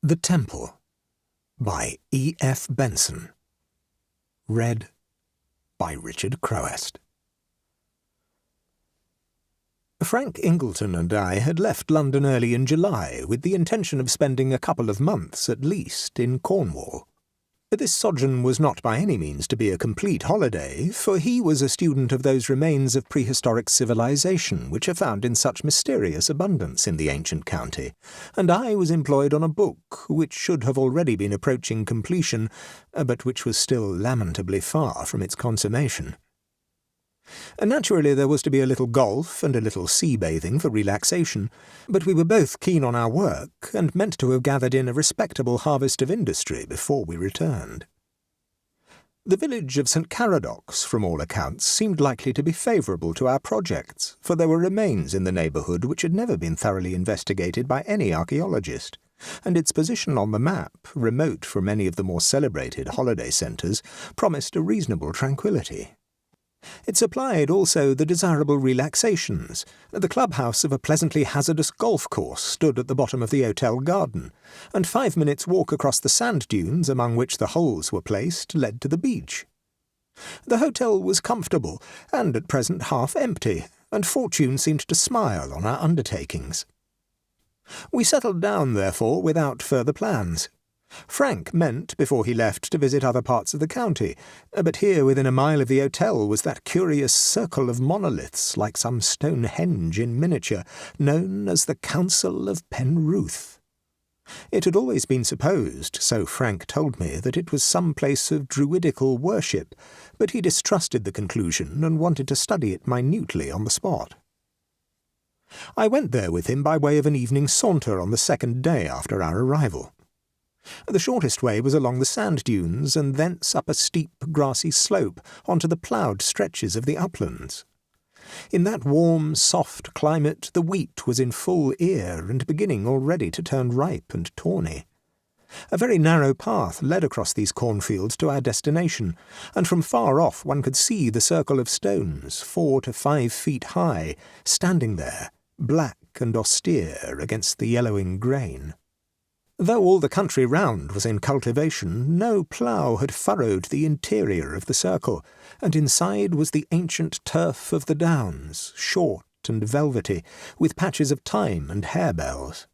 The Temple by E F Benson. Read by Richard Crowest. Frank Ingleton and I had left London early in July with the intention of spending a couple of months at least in Cornwall. This sojourn was not by any means to be a complete holiday, for he was a student of those remains of prehistoric civilization which are found in such mysterious abundance in the ancient county, and I was employed on a book which should have already been approaching completion, but which was still lamentably far from its consummation. Naturally, there was to be a little golf and a little sea-bathing for relaxation, but we were both keen on our work and meant to have gathered in a respectable harvest of industry before we returned. The village of St. Caradox, from all accounts, seemed likely to be favourable to our projects, for there were remains in the neighbourhood which had never been thoroughly investigated by any archaeologist, and its position on the map, remote from any of the more celebrated holiday centres, promised a reasonable tranquillity. It supplied also the desirable relaxations. The clubhouse of a pleasantly hazardous golf course stood at the bottom of the hotel garden, and 5 minutes' walk across the sand dunes among which the holes were placed led to the beach. The hotel was comfortable, and at present half empty, and fortune seemed to smile on our undertakings. We settled down, therefore, without further plans. Frank meant, before he left, to visit other parts of the county, but here within a mile of the hotel was that curious circle of monoliths, like some Stonehenge in miniature, known as the Council of Penrooth. It had always been supposed, so Frank told me, that it was some place of druidical worship, but he distrusted the conclusion and wanted to study it minutely on the spot. I went there with him by way of an evening saunter on the second day after our arrival. The shortest way was along the sand dunes, and thence up a steep, grassy slope onto the ploughed stretches of the uplands. In that warm, soft climate the wheat was in full ear and beginning already to turn ripe and tawny. A very narrow path led across these cornfields to our destination, and from far off one could see the circle of stones, 4 to 5 feet high, standing there, black and austere against the yellowing grain. Though all the country round was in cultivation, no plough had furrowed the interior of the circle, and inside was the ancient turf of the downs, short and velvety, with patches of thyme and harebells.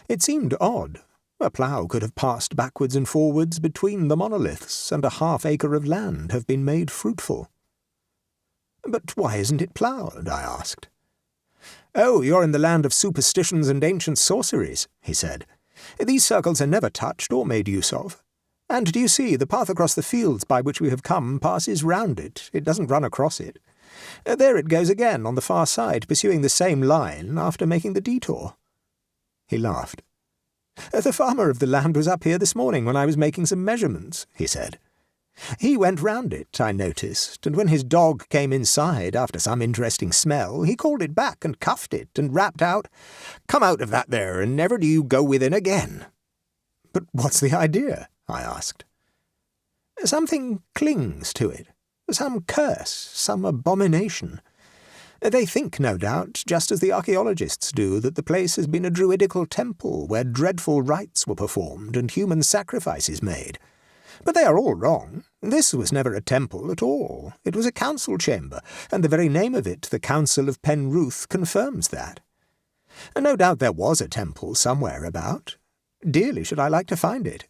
It seemed odd. A plough could have passed backwards and forwards between the monoliths, and a half-acre of land have been made fruitful. "But why isn't it ploughed?" I asked. "Oh, you're in the land of superstitions and ancient sorceries," he said. "These circles are never touched or made use of. And do you see, the path across the fields by which we have come passes round it. It doesn't run across it. There it goes again on the far side, pursuing the same line after making the detour." He laughed. "The farmer of the land was up here this morning when I was making some measurements," he said. "He went round it, I noticed, and when his dog came inside after some interesting smell, he called it back and cuffed it and rapped out, 'Come out of that there, and never do you go within again.'" "But what's the idea?" I asked. "Something clings to it, some curse, some abomination. They think, no doubt, just as the archaeologists do, that the place has been a druidical temple where dreadful rites were performed and human sacrifices made. But they are all wrong. This was never a temple at all. It was a council chamber, and the very name of it, the Council of Penrooth, confirms that. No doubt there was a temple somewhere about. Dearly should I like to find it."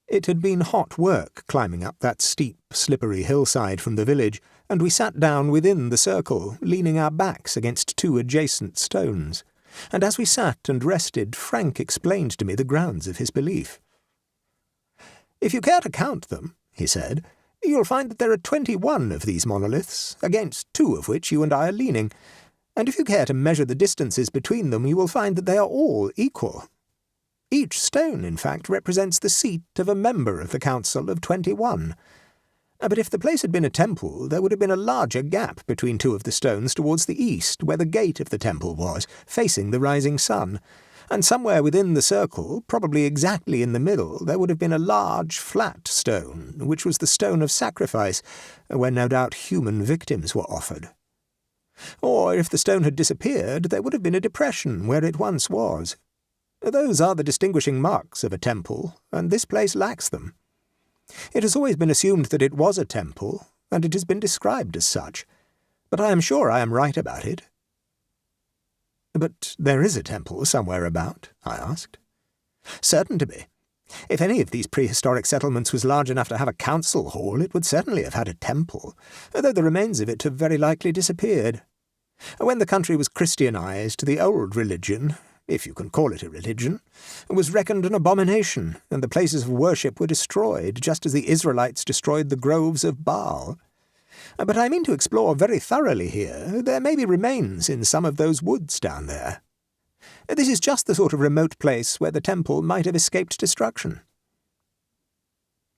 It had been hot work climbing up that steep, slippery hillside from the village, and we sat down within the circle, leaning our backs against 2 adjacent stones. And as we sat and rested, Frank explained to me the grounds of his belief. "If you care to count them," he said, "you'll find that there are 21 of these monoliths, against 2 of which you and I are leaning, and if you care to measure the distances between them, you will find that they are all equal. Each stone, in fact, represents the seat of a member of the Council of 21. But if the place had been a temple, there would have been a larger gap between 2 of the stones towards the east, where the gate of the temple was, facing the rising sun, and somewhere within the circle, probably exactly in the middle, there would have been a large, flat stone, which was the stone of sacrifice, where no doubt human victims were offered. Or, if the stone had disappeared, there would have been a depression where it once was. Those are the distinguishing marks of a temple, and this place lacks them. It has always been assumed that it was a temple, and it has been described as such, but I am sure I am right about it." "But there is a temple somewhere about?" I asked. "Certain to be. If any of these prehistoric settlements was large enough to have a council hall, it would certainly have had a temple, though the remains of it have very likely disappeared. When the country was Christianized, the old religion, if you can call it a religion, was reckoned an abomination, and the places of worship were destroyed, just as the Israelites destroyed the groves of Baal. But I mean to explore very thoroughly here. There may be remains in some of those woods down there. This is just the sort of remote place where the temple might have escaped destruction."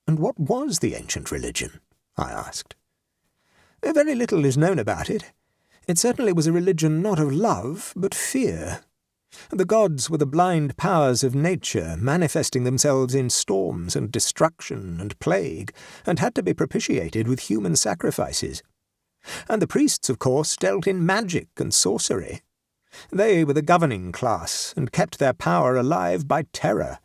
"And what was the ancient religion?" I asked. "Very little is known about it. It certainly was a religion not of love, but fear. The gods were the blind powers of nature, manifesting themselves in storms and destruction and plague, and had to be propitiated with human sacrifices. And the priests, of course, dealt in magic and sorcery. They were the governing class, and kept their power alive by terror.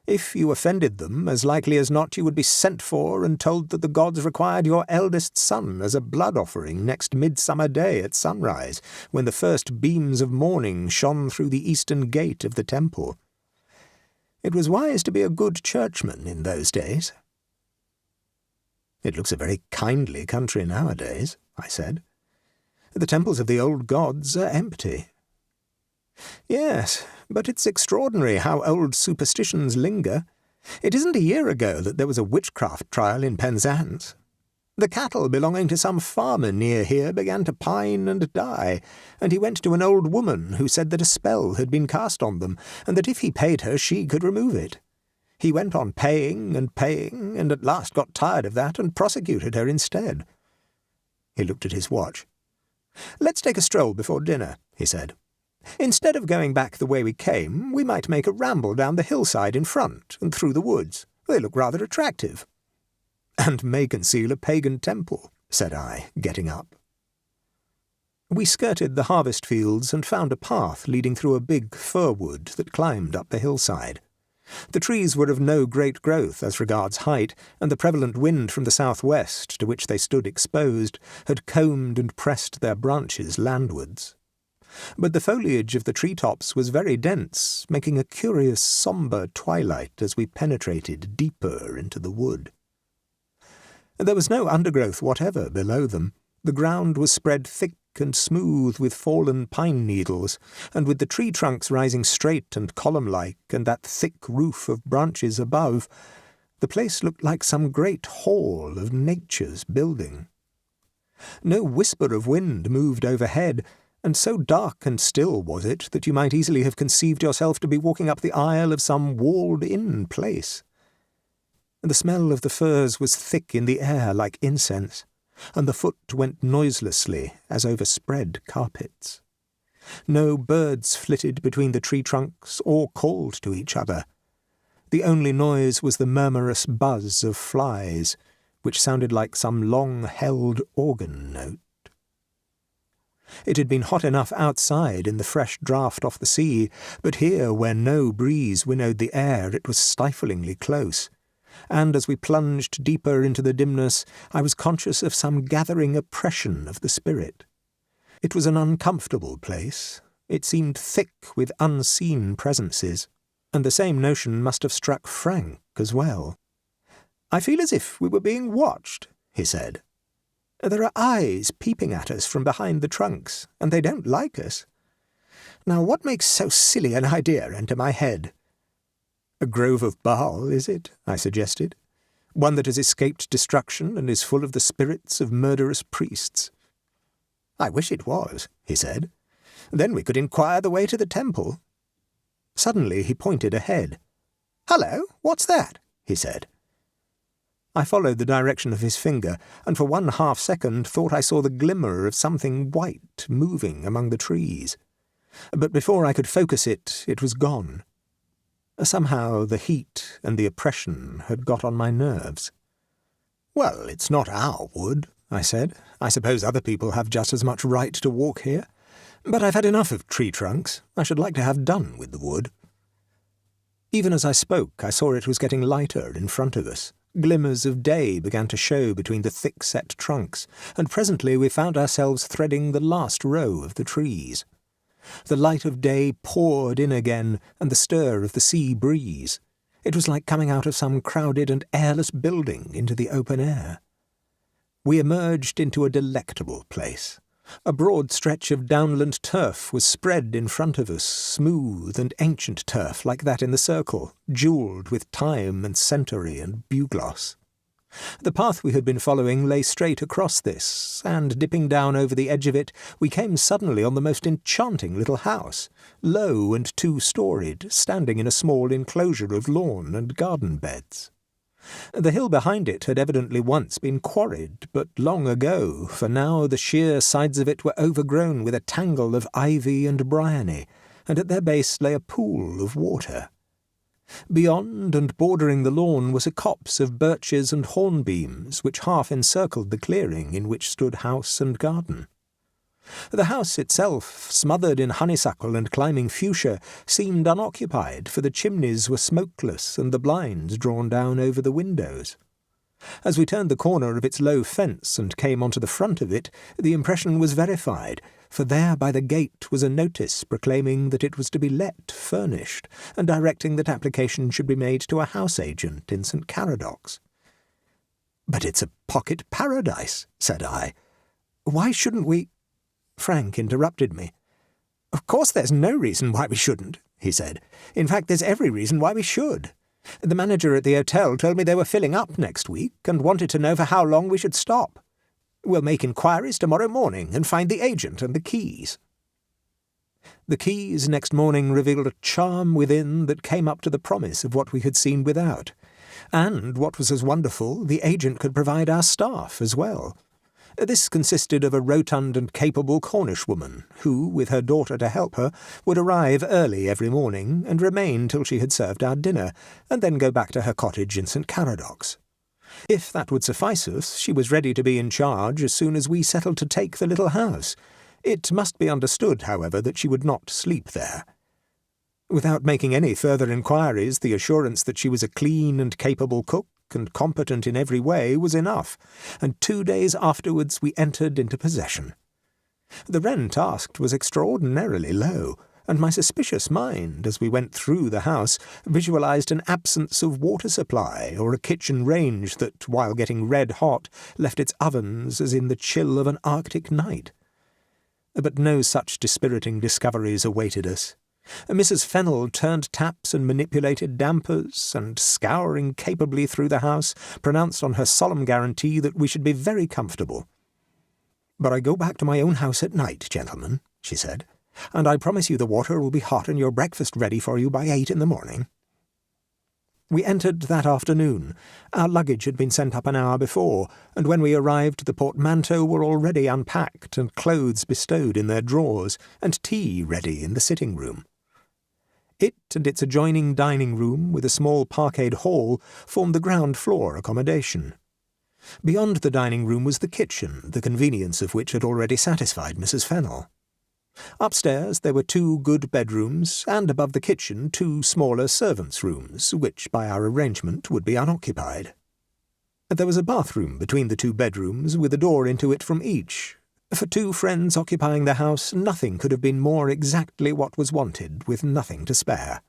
If you offended them, as likely as not you would be sent for and told that the gods required your eldest son as a blood offering next midsummer day at sunrise, when the first beams of morning shone through the eastern gate of the temple. It was wise to be a good churchman in those days." "It looks a very kindly country nowadays," I said. "The temples of the old gods are empty." "Yes, but it's extraordinary how old superstitions linger. It isn't a year ago that there was a witchcraft trial in Penzance. The cattle belonging to some farmer near here began to pine and die, and he went to an old woman who said that a spell had been cast on them, and that if he paid her she could remove it. He went on paying, and at last got tired of that and prosecuted her instead." He looked at his watch. "Let's take a stroll before dinner," he said. "Instead of going back the way we came, we might make a ramble down the hillside in front and through the woods. They look rather attractive." "And may conceal a pagan temple," said I, getting up. We skirted the harvest fields and found a path leading through a big fir wood that climbed up the hillside. The trees were of no great growth as regards height, and the prevalent wind from the southwest, to which they stood exposed, had combed and pressed their branches landwards. But the foliage of the tree-tops was very dense, making a curious sombre twilight as we penetrated deeper into the wood. There was no undergrowth whatever below them. The ground was spread thick and smooth with fallen pine needles, and with the tree trunks rising straight and column-like, and that thick roof of branches above, the place looked like some great hall of nature's building. No whisper of wind moved overhead, and so dark and still was it that you might easily have conceived yourself to be walking up the aisle of some walled-in place. The smell of the firs was thick in the air like incense, and the foot went noiselessly as over spread carpets. No birds flitted between the tree trunks or called to each other. The only noise was the murmurous buzz of flies, which sounded like some long-held organ note. It had been hot enough outside in the fresh draught off the sea, but here, where no breeze winnowed the air, it was stiflingly close. And as we plunged deeper into the dimness, I was conscious of some gathering oppression of the spirit. It was an uncomfortable place. It seemed thick with unseen presences, and the same notion must have struck Frank as well. "I feel as if we were being watched," he said. "There are eyes peeping at us from behind the trunks, and they don't like us. Now, what makes so silly an idea enter my head?" "A grove of Baal, is it?" I suggested. "One that has escaped destruction and is full of the spirits of murderous priests." "I wish it was," he said. "Then we could inquire the way to the temple." Suddenly he pointed ahead. "Hullo, what's that?" he said. I followed the direction of his finger, and for 1/2 second thought I saw the glimmer of something white moving among the trees. But before I could focus it, it was gone. Somehow the heat and the oppression had got on my nerves. "Well, it's not our wood," I said. "I suppose other people have just as much right to walk here. But I've had enough of tree trunks. I should like to have done with the wood." Even as I spoke, I saw it was getting lighter in front of us. Glimmers of day began to show between the thick-set trunks, and presently we found ourselves threading the last row of the trees. The light of day poured in again, and the stir of the sea breeze. It was like coming out of some crowded and airless building into the open air. We emerged into a delectable place. A broad stretch of downland turf was spread in front of us, smooth and ancient turf like that in the circle, jewelled with thyme and centaury and bugloss. The path we had been following lay straight across this, and dipping down over the edge of it, we came suddenly on the most enchanting little house, low and 2-storied, standing in a small enclosure of lawn and garden beds. The hill behind it had evidently once been quarried, but long ago, for now the sheer sides of it were overgrown with a tangle of ivy and bryony, and at their base lay a pool of water. Beyond and bordering the lawn was a copse of birches and hornbeams, which half encircled the clearing in which stood house and garden. The house itself, smothered in honeysuckle and climbing fuchsia, seemed unoccupied, for the chimneys were smokeless and the blinds drawn down over the windows. As we turned the corner of its low fence and came onto the front of it, the impression was verified, for there by the gate was a notice proclaiming that it was to be let furnished, and directing that application should be made to a house agent in St. Caradocs. "But it's a pocket paradise," said I. "Why shouldn't we—" Frank interrupted me. "Of course there's no reason why we shouldn't," he said. "In fact, there's every reason why we should. The manager at the hotel told me they were filling up next week and wanted to know for how long we should stop. We'll make inquiries tomorrow morning and find the agent and the keys." The keys next morning revealed a charm within that came up to the promise of what we had seen without. And, what was as wonderful, the agent could provide our staff as well. This consisted of a rotund and capable Cornish woman, who, with her daughter to help her, would arrive early every morning and remain till she had served our dinner, and then go back to her cottage in St. Caradocs. If that would suffice us, she was ready to be in charge as soon as we settled to take the little house. It must be understood, however, that she would not sleep there. Without making any further inquiries, the assurance that she was a clean and capable cook, and competent in every way, was enough, and 2 days afterwards we entered into possession. The rent asked was extraordinarily low, and my suspicious mind, as we went through the house, visualized an absence of water supply or a kitchen range that, while getting red hot, left its ovens as in the chill of an Arctic night. But no such dispiriting discoveries awaited us. Mrs. Fennel turned taps and manipulated dampers, and, scouring capably through the house, pronounced on her solemn guarantee that we should be very comfortable. "But I go back to my own house at night, gentlemen," she said, "and I promise you the water will be hot and your breakfast ready for you by 8 in the morning." We entered that afternoon. Our luggage had been sent up an hour before, and when we arrived the portmanteaux were already unpacked and clothes bestowed in their drawers, and tea ready in the sitting-room. It and its adjoining dining-room, with a small parquet hall, formed the ground-floor accommodation. Beyond the dining-room was the kitchen, the convenience of which had already satisfied Mrs. Fennel. Upstairs there were 2 good bedrooms, and above the kitchen 2 smaller servants' rooms, which by our arrangement would be unoccupied. There was a bathroom between the 2 bedrooms, with a door into it from each. For 2 friends occupying the house, nothing could have been more exactly what was wanted, with nothing to spare.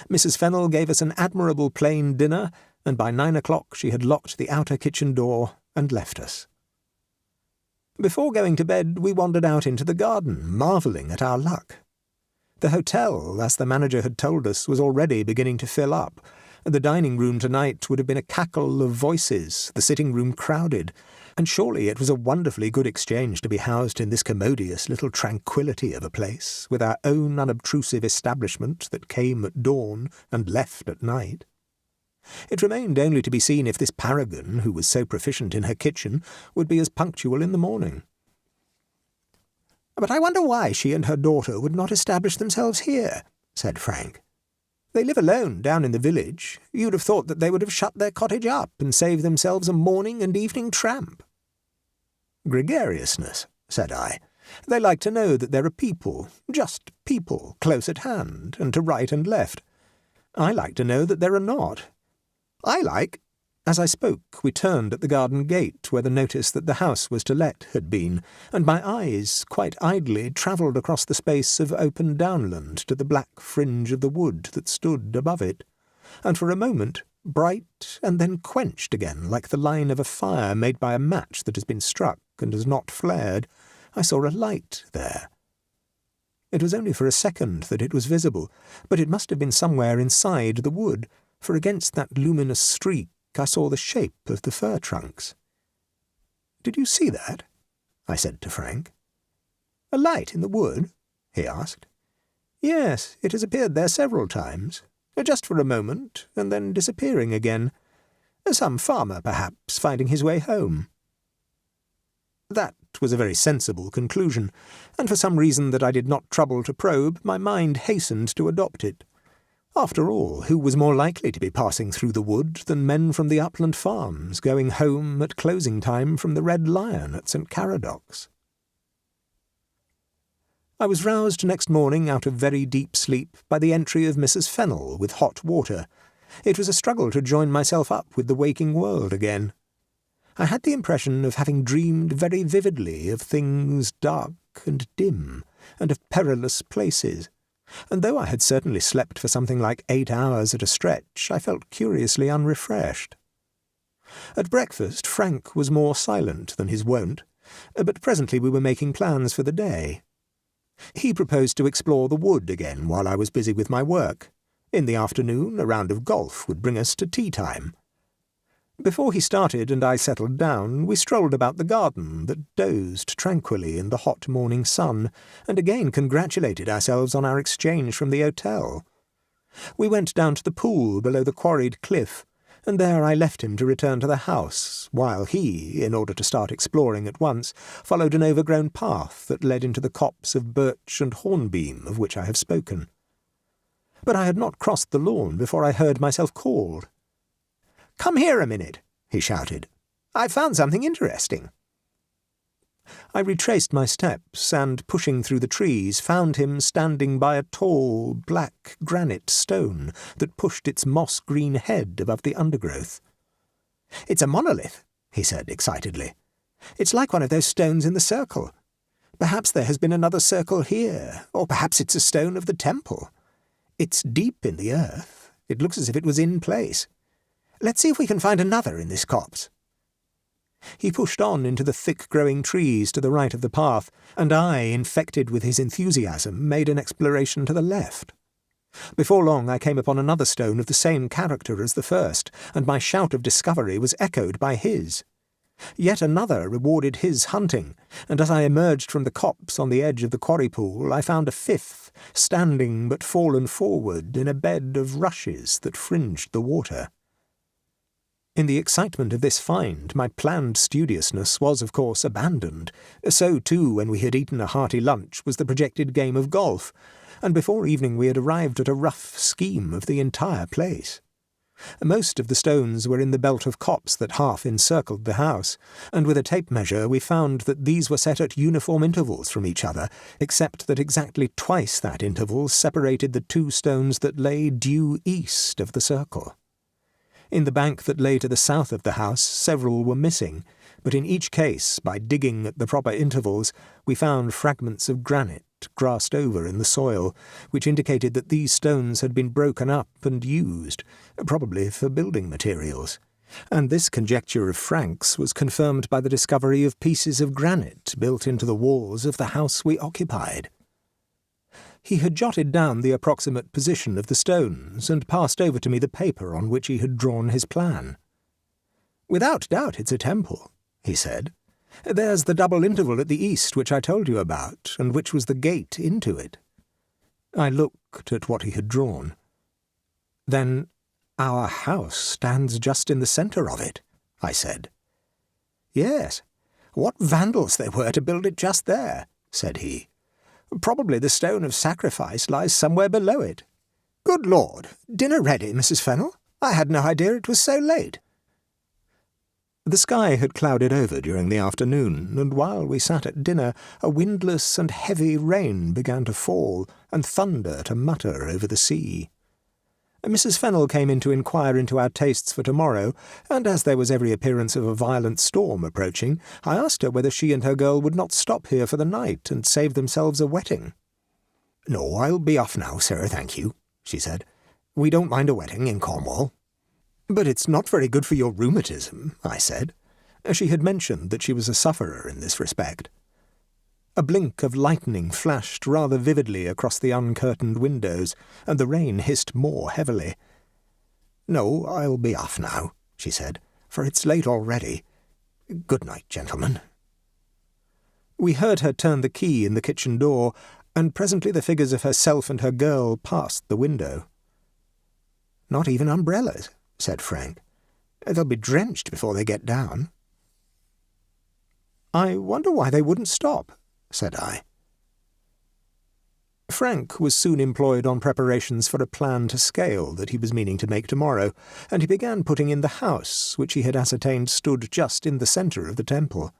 Mrs. Fennel gave us an admirable plain dinner, and by 9 o'clock she had locked the outer kitchen door and left us. Before going to bed, we wandered out into the garden, marvelling at our luck. The hotel, as the manager had told us, was already beginning to fill up. The dining-room tonight would have been a cackle of voices, the sitting-room crowded, and surely it was a wonderfully good exchange to be housed in this commodious little tranquillity of a place, with our own unobtrusive establishment that came at dawn and left at night. It remained only to be seen if this paragon, who was so proficient in her kitchen, would be as punctual in the morning. "But I wonder why she and her daughter would not establish themselves here," said Frank. "They live alone down in the village. You'd have thought that they would have shut their cottage up and saved themselves a morning and evening tramp." "Gregariousness," said I. "They like to know that there are people, just people, close at hand, and to right and left. I like to know that there are not. I like—" As I spoke, we turned at the garden gate where the notice that the house was to let had been, and my eyes, quite idly, travelled across the space of open downland to the black fringe of the wood that stood above it, and for a moment, bright and then quenched again like the line of a fire made by a match that has been struck and has not flared, I saw a light there. It was only for a second that it was visible, but it must have been somewhere inside the wood, for against that luminous streak I saw the shape of the fir trunks. "Did you see that?" I said to Frank. "A light in the wood?" he asked. "Yes, it has appeared there several times, just for a moment, and then disappearing again. Some farmer, perhaps, finding his way home." That was a very sensible conclusion, and for some reason that I did not trouble to probe, my mind hastened to adopt it. After all, who was more likely to be passing through the wood than men from the upland farms, going home at closing time from the Red Lion at St. Caradoc's? I was roused next morning out of very deep sleep by the entry of Mrs. Fennel with hot water. It was a struggle to join myself up with the waking world again. I had the impression of having dreamed very vividly of things dark and dim, and of perilous places, and though I had certainly slept for something like 8 hours at a stretch, I felt curiously unrefreshed. At breakfast Frank was more silent than his wont, but presently we were making plans for the day. He proposed to explore the wood again while I was busy with my work. In the afternoon a round of golf would bring us to tea-time. Before he started and I settled down, we strolled about the garden that dozed tranquilly in the hot morning sun, and again congratulated ourselves on our exchange from the hotel. We went down to the pool below the quarried cliff, and there I left him to return to the house, while he, in order to start exploring at once, followed an overgrown path that led into the copse of birch and hornbeam of which I have spoken. But I had not crossed the lawn before I heard myself called. "Come here a minute," he shouted. "I've found something interesting." I retraced my steps, and, pushing through the trees, found him standing by a tall, black granite stone that pushed its moss-green head above the undergrowth. "It's a monolith," he said excitedly. "It's like one of those stones in the circle. Perhaps there has been another circle here, or perhaps it's a stone of the temple. It's deep in the earth. It looks as if it was in place. Let's see if we can find another in this copse." He pushed on into the thick-growing trees to the right of the path, and I, infected with his enthusiasm, made an exploration to the left. Before long I came upon another stone of the same character as the first, and my shout of discovery was echoed by his. Yet another rewarded his hunting, and as I emerged from the copse on the edge of the quarry pool, I found a fifth, standing but fallen forward in a bed of rushes that fringed the water. In the excitement of this find, my planned studiousness was, of course, abandoned. So, too, when we had eaten a hearty lunch, was the projected game of golf, and before evening we had arrived at a rough scheme of the entire place. Most of the stones were in the belt of copse that half encircled the house, and with a tape measure we found that these were set at uniform intervals from each other, except that exactly twice that interval separated the two stones that lay due east of the circle. In the bank that lay to the south of the house several were missing, but in each case, by digging at the proper intervals, we found fragments of granite grassed over in the soil, which indicated that these stones had been broken up and used, probably for building materials. And this conjecture of Frank's was confirmed by the discovery of pieces of granite built into the walls of the house we occupied. He had jotted down the approximate position of the stones, and passed over to me the paper on which he had drawn his plan. "Without doubt it's a temple," he said. "There's the double interval at the east which I told you about, and which was the gate into it." I looked at what he had drawn. "Then our house stands just in the centre of it," I said. "Yes. What vandals they were to build it just there," said he. "Probably the stone of sacrifice lies somewhere below it. Good Lord, dinner ready, Mrs. Fennel? I had no idea it was so late." The sky had clouded over during the afternoon, and while we sat at dinner, a windless and heavy rain began to fall, and thunder to mutter over the sea. Mrs. Fennel came in to inquire into our tastes for tomorrow, and as there was every appearance of a violent storm approaching, I asked her whether she and her girl would not stop here for the night and save themselves a wetting. "No, I'll be off now, sir, thank you," she said. "We don't mind a wetting in Cornwall." "But it's not very good for your rheumatism," I said. She had mentioned that she was a sufferer in this respect. A blink of lightning flashed rather vividly across the uncurtained windows, and the rain hissed more heavily. "No, I'll be off now," she said, "for it's late already. Good night, gentlemen." We heard her turn the key in the kitchen door, and presently the figures of herself and her girl passed the window. "Not even umbrellas," said Frank. "They'll be drenched before they get down." "I wonder why they wouldn't stop," said I. Frank was soon employed on preparations for a plan to scale that he was meaning to make tomorrow, and he began putting in the house, which he had ascertained stood just in the centre of the temple.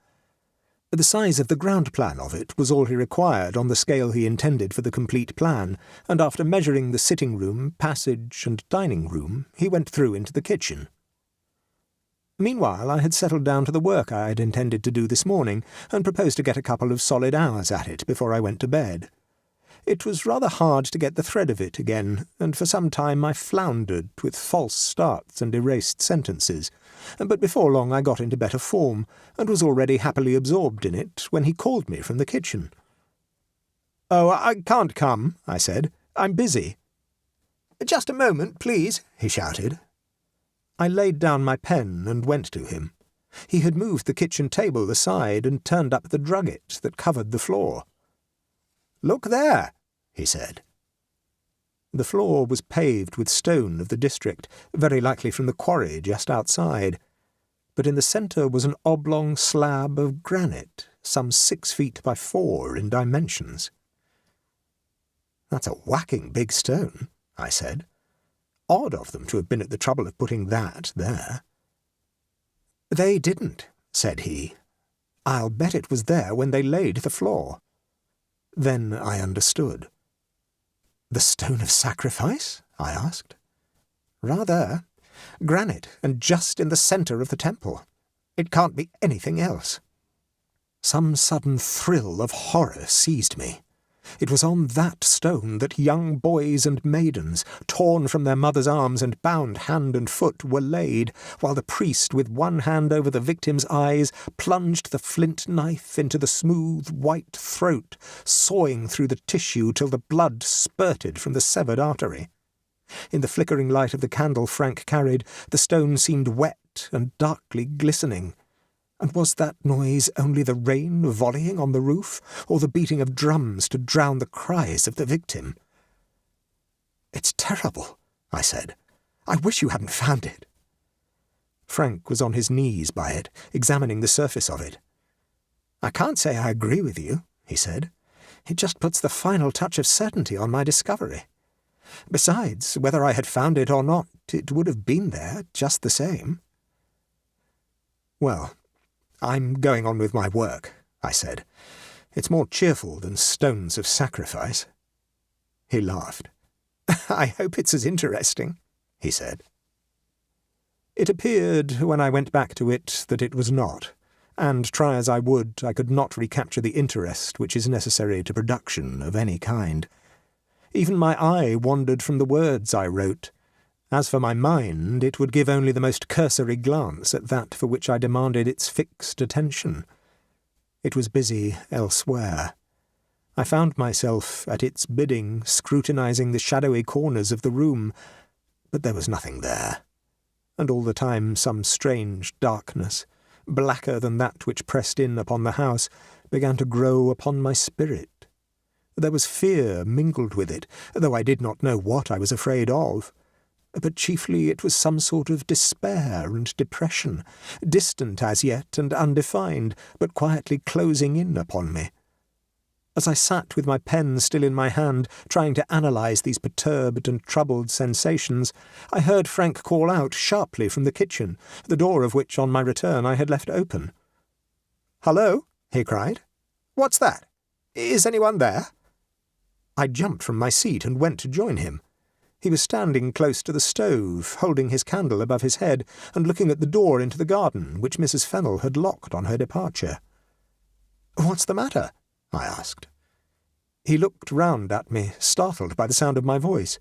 The size of the ground plan of it was all he required on the scale he intended for the complete plan, and after measuring the sitting-room, passage, and dining-room, he went through into the kitchen. Meanwhile, I had settled down to the work I had intended to do this morning, and proposed to get a couple of solid hours at it before I went to bed. It was rather hard to get the thread of it again, and for some time I floundered with false starts and erased sentences, but before long I got into better form, and was already happily absorbed in it when he called me from the kitchen. "Oh, I can't come," I said. "I'm busy." "Just a moment, please," he shouted. I laid down my pen and went to him. He had moved the kitchen table aside and turned up the drugget that covered the floor. "Look there," he said. The floor was paved with stone of the district, very likely from the quarry just outside, but in the centre was an oblong slab of granite, some 6 feet by 4 in dimensions. "That's a whacking big stone," I said. "Odd of them to have been at the trouble of putting that there." "They didn't," said he. "I'll bet it was there when they laid the floor." Then I understood. "The stone of sacrifice?" I asked. "Rather. Granite, and just in the centre of the temple. It can't be anything else." Some sudden thrill of horror seized me. It was on that stone that young boys and maidens, torn from their mothers' arms and bound hand and foot, were laid, while the priest, with one hand over the victim's eyes, plunged the flint knife into the smooth white throat, sawing through the tissue till the blood spurted from the severed artery. In the flickering light of the candle Frank carried, the stone seemed wet and darkly glistening. And was that noise only the rain volleying on the roof, or the beating of drums to drown the cries of the victim? "It's terrible," I said. "I wish you hadn't found it." Frank was on his knees by it, examining the surface of it. "I can't say I agree with you," he said. "It just puts the final touch of certainty on my discovery. Besides, whether I had found it or not, it would have been there just the same." "Well, I'm going on with my work," I said. "It's more cheerful than stones of sacrifice." He laughed. "I hope it's as interesting," he said. It appeared, when I went back to it, that it was not, and try as I would, I could not recapture the interest which is necessary to production of any kind. Even my eye wandered from the words I wrote. As for my mind, it would give only the most cursory glance at that for which I demanded its fixed attention. It was busy elsewhere. I found myself, at its bidding, scrutinizing the shadowy corners of the room, but there was nothing there. And all the time some strange darkness, blacker than that which pressed in upon the house, began to grow upon my spirit. There was fear mingled with it, though I did not know what I was afraid of. But chiefly it was some sort of despair and depression, distant as yet and undefined, but quietly closing in upon me. As I sat with my pen still in my hand, trying to analyse these perturbed and troubled sensations, I heard Frank call out sharply from the kitchen, the door of which on my return I had left open. "Hullo!" he cried. "What's that? Is anyone there?" I jumped from my seat and went to join him. He was standing close to the stove, holding his candle above his head and looking at the door into the garden, which Mrs. Fennel had locked on her departure. "What's the matter?" I asked. He looked round at me, startled by the sound of my voice.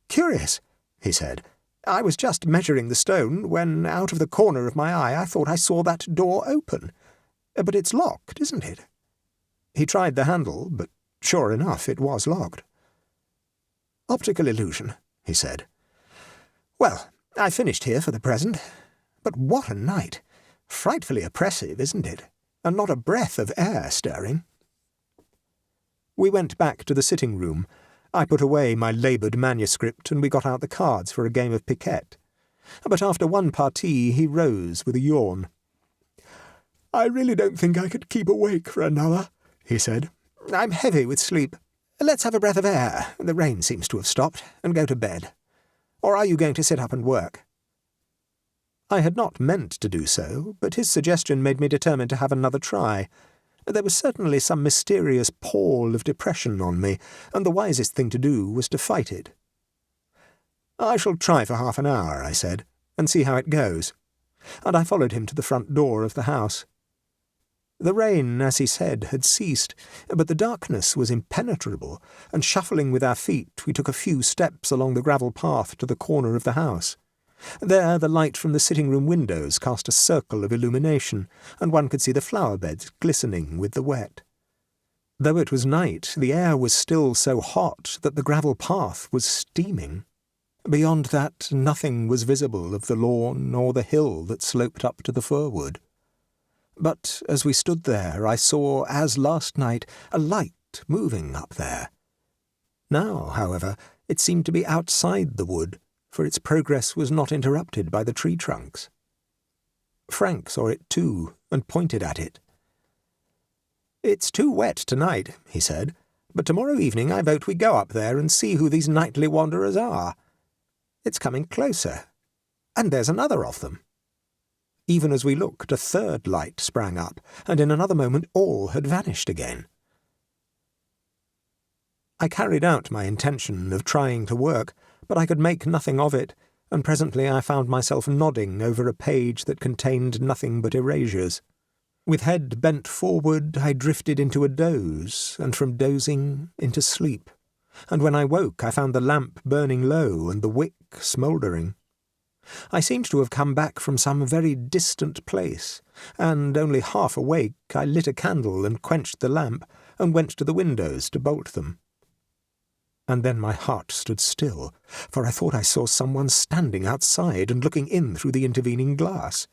"Curious," he said. "I was just measuring the stone when, out of the corner of my eye, I thought I saw that door open. But it's locked, isn't it?" He tried the handle, but sure enough it was locked. "Optical illusion," he said. "Well, I finished here for the present. But what a night! Frightfully oppressive, isn't it? And not a breath of air stirring." We went back to the sitting-room. I put away my laboured manuscript, and we got out the cards for a game of piquet. But after one partie he rose with a yawn. "I really don't think I could keep awake for another," he said. "I'm heavy with sleep. Let's have a breath of air, the rain seems to have stopped, and go to bed. Or are you going to sit up and work?" I had not meant to do so, but his suggestion made me determined to have another try. There was certainly some mysterious pall of depression on me, and the wisest thing to do was to fight it. "I shall try for half an hour," I said, "and see how it goes." And I followed him to the front door of the house. The rain, as he said, had ceased, but the darkness was impenetrable, and shuffling with our feet we took a few steps along the gravel path to the corner of the house. There the light from the sitting-room windows cast a circle of illumination, and one could see the flower-beds glistening with the wet. Though it was night, the air was still so hot that the gravel path was steaming. Beyond that, nothing was visible of the lawn or the hill that sloped up to the firwood. But as we stood there, I saw, as last night, a light moving up there. Now, however, it seemed to be outside the wood, for its progress was not interrupted by the tree trunks. Frank saw it too, and pointed at it. "It's too wet tonight," he said, "but tomorrow evening I vote we go up there and see who these nightly wanderers are. It's coming closer, and there's another of them." Even as we looked, a third light sprang up, and in another moment all had vanished again. I carried out my intention of trying to work, but I could make nothing of it, and presently I found myself nodding over a page that contained nothing but erasures. With head bent forward, I drifted into a doze, and from dozing into sleep, and when I woke I found the lamp burning low and the wick smouldering. I seemed to have come back from some very distant place, and, only half awake, I lit a candle and quenched the lamp, and went to the windows to bolt them. And then my heart stood still, for I thought I saw someone standing outside and looking in through the intervening glass.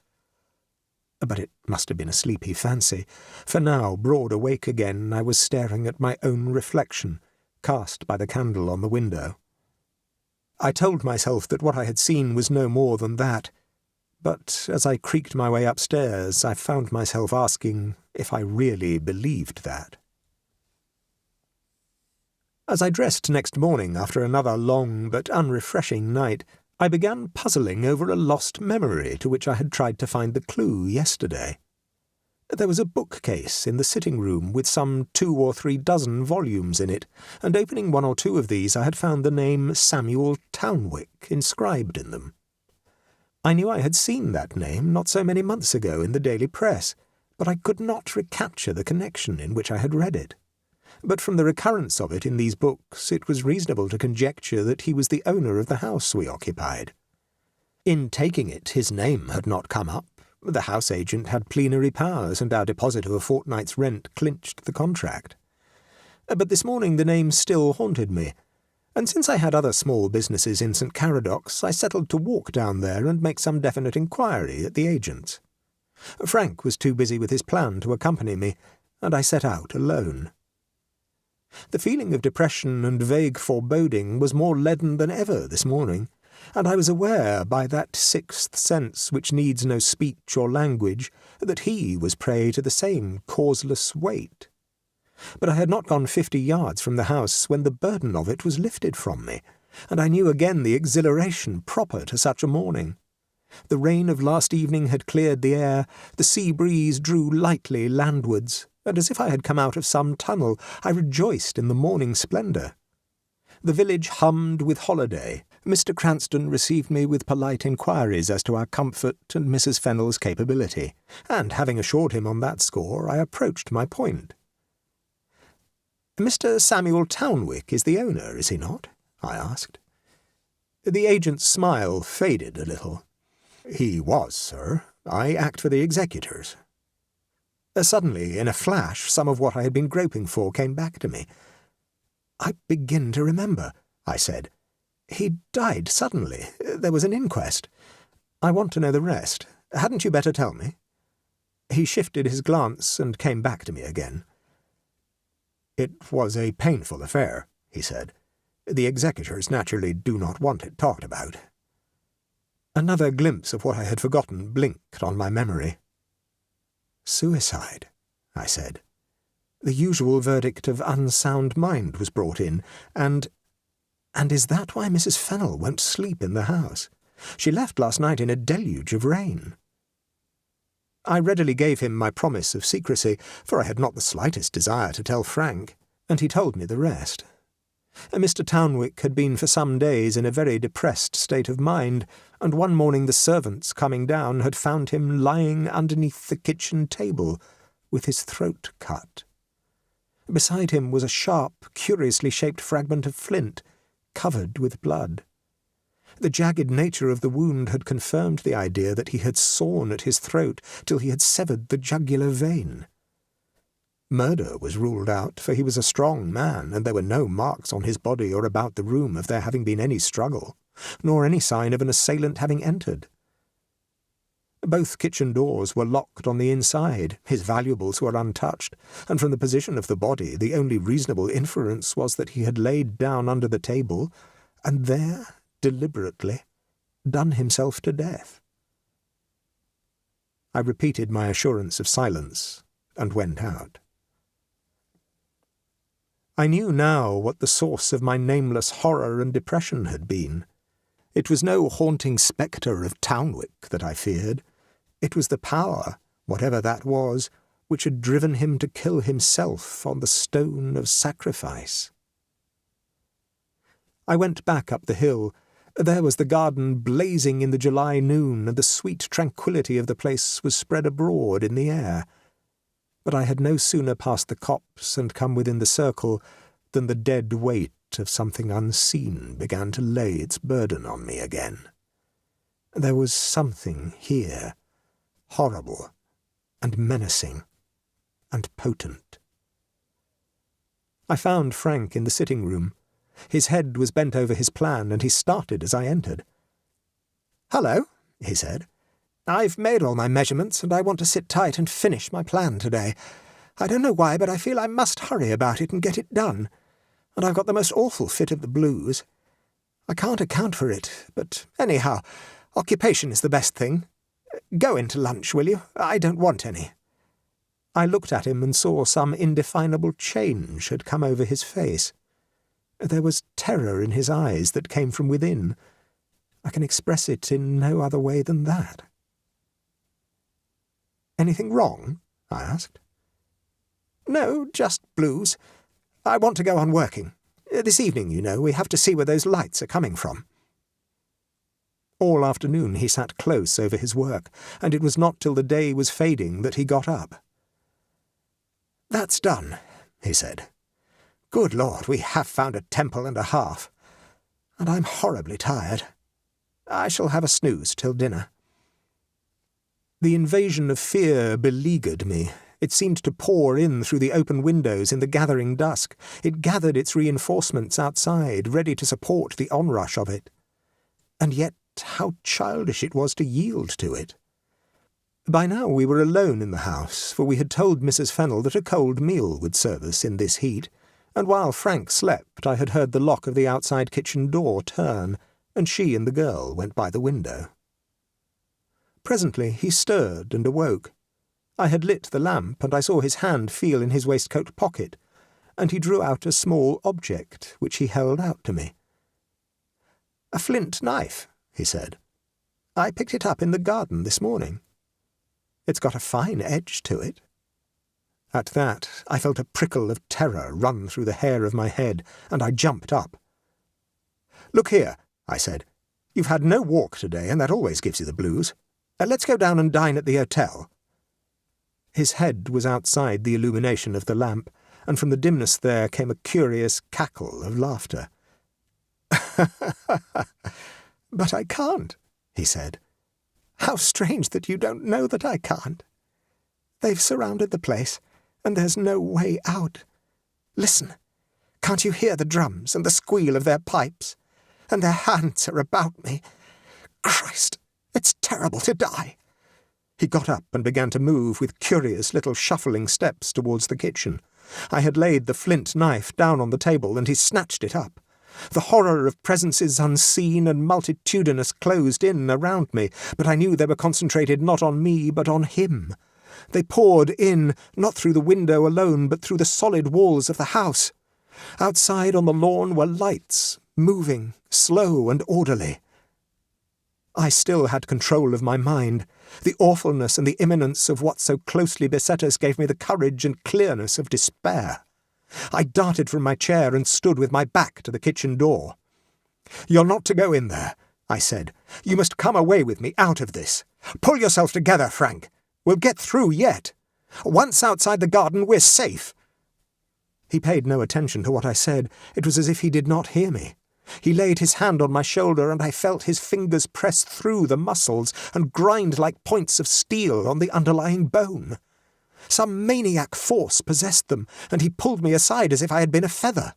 But it must have been a sleepy fancy, for now, broad awake again, I was staring at my own reflection, cast by the candle on the window. I told myself that what I had seen was no more than that, but as I creaked my way upstairs, I found myself asking if I really believed that. As I dressed next morning after another long but unrefreshing night, I began puzzling over a lost memory to which I had tried to find the clue yesterday. There was a bookcase in the sitting-room with some 2 or 3 dozen volumes in it, and opening 1 or 2 of these I had found the name Samuel Townwick inscribed in them. I knew I had seen that name not so many months ago in the daily press, but I could not recapture the connection in which I had read it. But from the recurrence of it in these books, it was reasonable to conjecture that he was the owner of the house we occupied. In taking it, his name had not come up. The house agent had plenary powers, and our deposit of a fortnight's rent clinched the contract. But this morning the name still haunted me, and since I had other small businesses in St. Caradocs, I settled to walk down there and make some definite inquiry at the agent's. Frank was too busy with his plan to accompany me, and I set out alone. The feeling of depression and vague foreboding was more leaden than ever this morning, and I was aware, by that sixth sense which needs no speech or language, that he was prey to the same causeless weight. But I had not gone 50 yards from the house when the burden of it was lifted from me, and I knew again the exhilaration proper to such a morning. The rain of last evening had cleared the air, the sea breeze drew lightly landwards, and as if I had come out of some tunnel, I rejoiced in the morning splendour. The village hummed with holiday. Mr. Cranston received me with polite inquiries as to our comfort and Mrs. Fennel's capability, and having assured him on that score, I approached my point. "Mr. Samuel Townwick is the owner, is he not?" I asked. The agent's smile faded a little. "He was, sir. I act for the executors." Suddenly, in a flash, some of what I had been groping for came back to me. "I begin to remember," I said. "He died suddenly. There was an inquest. I want to know the rest. Hadn't you better tell me?" He shifted his glance and came back to me again. "It was a painful affair," he said. "The executors naturally do not want it talked about." Another glimpse of what I had forgotten blinked on my memory. "Suicide," I said. The usual verdict of unsound mind was brought in, and is that why Mrs. Fennel won't sleep in the house? She left last night in a deluge of rain. I readily gave him my promise of secrecy, for I had not the slightest desire to tell Frank, and he told me the rest. Mr. Townwick had been for some days in a very depressed state of mind, and one morning the servants coming down had found him lying underneath the kitchen table, with his throat cut. Beside him was a sharp, curiously shaped fragment of flint, covered with blood. The jagged nature of the wound had confirmed the idea that he had sawn at his throat till he had severed the jugular vein. Murder was ruled out, for he was a strong man, and there were no marks on his body or about the room of there having been any struggle, nor any sign of an assailant having entered. Both kitchen doors were locked on the inside, his valuables were untouched, and from the position of the body the only reasonable inference was that he had laid down under the table, and there, deliberately, done himself to death. I repeated my assurance of silence, and went out. I knew now what the source of my nameless horror and depression had been. It was no haunting spectre of Townwick that I feared. It was the power, whatever that was, which had driven him to kill himself on the stone of sacrifice. I went back up the hill. There was the garden blazing in the July noon, and the sweet tranquillity of the place was spread abroad in the air. But I had no sooner passed the copse and come within the circle than the dead weight of something unseen began to lay its burden on me again. There was something here, horrible and menacing and potent. I found Frank in the sitting-room. His head was bent over his plan, and he started as I entered. "Hello," he said. "I've made all my measurements, and I want to sit tight and finish my plan today. I don't know why, but I feel I must hurry about it and get it done. And I've got the most awful fit of the blues. I can't account for it, but anyhow, occupation is the best thing. Go in to lunch, will you? I don't want any." I looked at him and saw some indefinable change had come over his face. There was terror in his eyes that came from within. I can express it in no other way than that. "Anything wrong?" I asked. "No, just blues. I want to go on working. This evening, you know, we have to see where those lights are coming from." All afternoon he sat close over his work, and it was not till the day was fading that he got up. "That's done," he said. "Good Lord, we have found a temple and a half. And I'm horribly tired. I shall have a snooze till dinner." The invasion of fear beleaguered me. It seemed to pour in through the open windows in the gathering dusk. It gathered its reinforcements outside, ready to support the onrush of it. And yet how childish it was to yield to it. By now we were alone in the house, for we had told Mrs. Fennel that a cold meal would serve us in this heat, and while Frank slept I had heard the lock of the outside kitchen door turn, and she and the girl went by the window. Presently he stirred and awoke. I had lit the lamp, and I saw his hand feel in his waistcoat pocket, and he drew out a small object, which he held out to me. "A flint knife," he said. "I picked it up in the garden this morning. It's got a fine edge to it." At that I felt a prickle of terror run through the hair of my head, and I jumped up. "Look here," I said. "You've had no walk today, and that always gives you the blues. Let's go down and dine at the hotel." His head was outside the illumination of the lamp, and from the dimness there came a curious cackle of laughter. "But I can't," he said. "How strange that you don't know that I can't. They've surrounded the place, and there's no way out. Listen, can't you hear the drums and the squeal of their pipes? And their hands are about me. Christ, it's terrible to die." He got up and began to move with curious little shuffling steps towards the kitchen. I had laid the flint knife down on the table, and he snatched it up. The horror of presences unseen and multitudinous closed in around me, but I knew they were concentrated not on me but on him. They poured in, not through the window alone, but through the solid walls of the house. Outside on the lawn were lights, moving, slow and orderly. I still had control of my mind. The awfulness and the imminence of what so closely beset us gave me the courage and clearness of despair. I darted from my chair and stood with my back to the kitchen door. "You're not to go in there," I said. "You must come away with me out of this. Pull yourself together, Frank. We'll get through yet. Once outside the garden, we're safe." He paid no attention to what I said. It was as if he did not hear me. He laid his hand on my shoulder, and I felt his fingers press through the muscles and grind like points of steel on the underlying bone. Some maniac force possessed them, and he pulled me aside as if I had been a feather.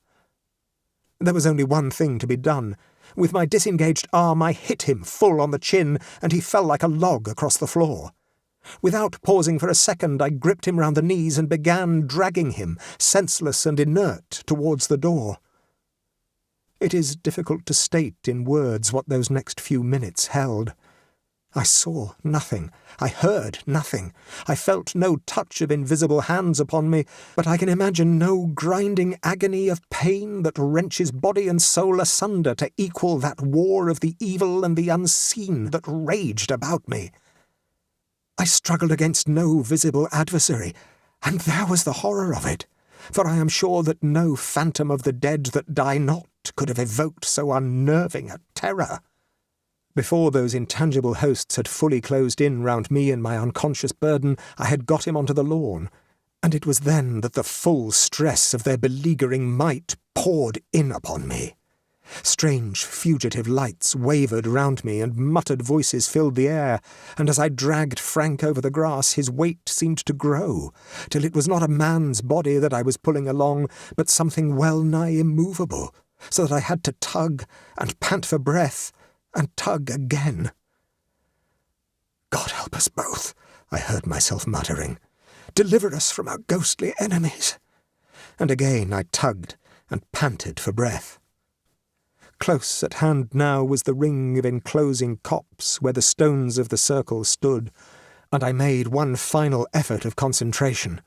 There was only one thing to be done. With my disengaged arm I hit him full on the chin, and he fell like a log across the floor. Without pausing for a second, I gripped him round the knees and began dragging him, senseless and inert, towards the door. It is difficult to state in words what those next few minutes held. I saw nothing. I heard nothing. I felt no touch of invisible hands upon me, but I can imagine no grinding agony of pain that wrenches body and soul asunder to equal that war of the evil and the unseen that raged about me. I struggled against no visible adversary, and there was the horror of it, for I am sure that no phantom of the dead that die not could have evoked so unnerving a terror. Before those intangible hosts had fully closed in round me and my unconscious burden, I had got him onto the lawn, and it was then that the full stress of their beleaguering might poured in upon me. Strange fugitive lights wavered round me, and muttered voices filled the air, and as I dragged Frank over the grass, his weight seemed to grow, till it was not a man's body that I was pulling along, but something well-nigh immovable, so that I had to tug and pant for breath, and tug again. "God help us both," I heard myself muttering. "Deliver us from our ghostly enemies." And again I tugged and panted for breath. Close at hand now was the ring of enclosing copse where the stones of the circle stood, and I made one final effort of concentration,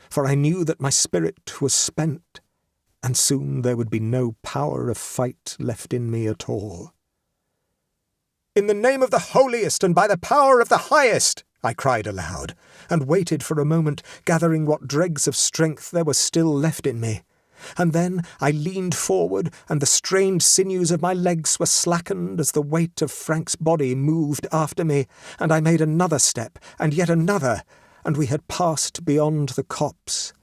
for I knew that my spirit was spent, and soon there would be no power of fight left in me at all. "In the name of the holiest and by the power of the highest!" I cried aloud, and waited for a moment, gathering what dregs of strength there was still left in me. And then I leaned forward, and the strained sinews of my legs were slackened as the weight of Frank's body moved after me, and I made another step, and yet another, and we had passed beyond the copse,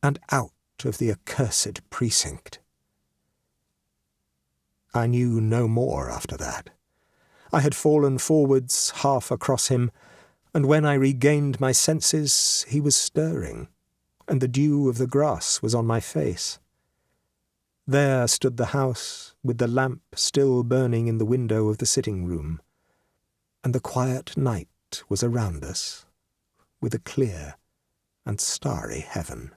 and out of the accursed precinct. I knew no more after that. I had fallen forwards half across him, and when I regained my senses he was stirring, and the dew of the grass was on my face. There stood the house, with the lamp still burning in the window of the sitting-room, and the quiet night was around us, with a clear and starry heaven.